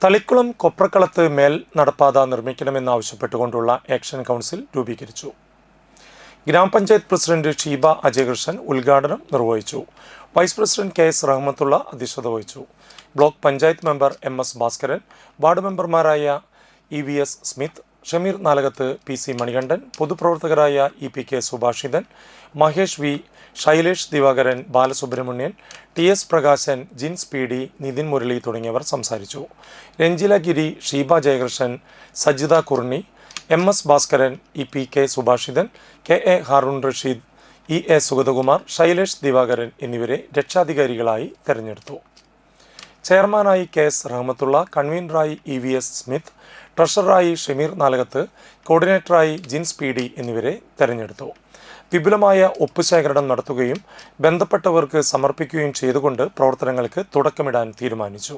തളിക്കുളം കൊപ്രക്കളത്ത് മേൽ നടപ്പാത നിർമ്മിക്കണമെന്നാവശ്യപ്പെട്ടുകൊണ്ടുള്ള action council രൂപീകരിച്ചു. ഗ്രാമപഞ്ചായത്ത് പ്രസിഡന്റ് ഷീബ അജയകൃഷ്ണൻ ഉദ്ഘാടനം നിർവഹിച്ചു. വൈസ് പ്രസിഡന്റ് KS റഹ്മത്തുള്ള അധ്യക്ഷത വഹിച്ചു. Block panchayat member MS Bhaskaran, ward മെമ്പർമാരായ EVS Smith, Shameer Nalakath, PC Manikandan, പൊതുപ്രവർത്തകരായ EPK Subhashithan, Mahesh V, Shailesh Divakaran, Balasubramanian, TS Prakashan, Jins PD, Nithin Murali തുടങ്ങിയവർ സംസാരിച്ചു. രഞ്ജില ഗിരി, Sheeba Jayakrishnan, Sajitha കുർണി, MS Bhaskaran, EPK Subhashithan, KA Haroon Rasheed, EA Sugathakumar, Shailesh Divakaran എന്നിവരെ രക്ഷാധികാരികളായി തെരഞ്ഞെടുത്തു. ചെയർമാനായി KS റഹ്മത്തുള്ള, കൺവീനറായി EVS സ്മിത്ത്, ട്രഷററായി ഷമീർ നാലകത്ത്, കോർഡിനേറ്ററായി ജിൻസ് PD എന്നിവരെ തെരഞ്ഞെടുത്തു. വിപുലമായ ഒപ്പുശേഖരണം നടത്തുകയും ബന്ധപ്പെട്ടവർക്ക് സമർപ്പിക്കുകയും ചെയ്തുകൊണ്ട് പ്രവർത്തനങ്ങൾക്ക് തുടക്കമിടാൻ തീരുമാനിച്ചു.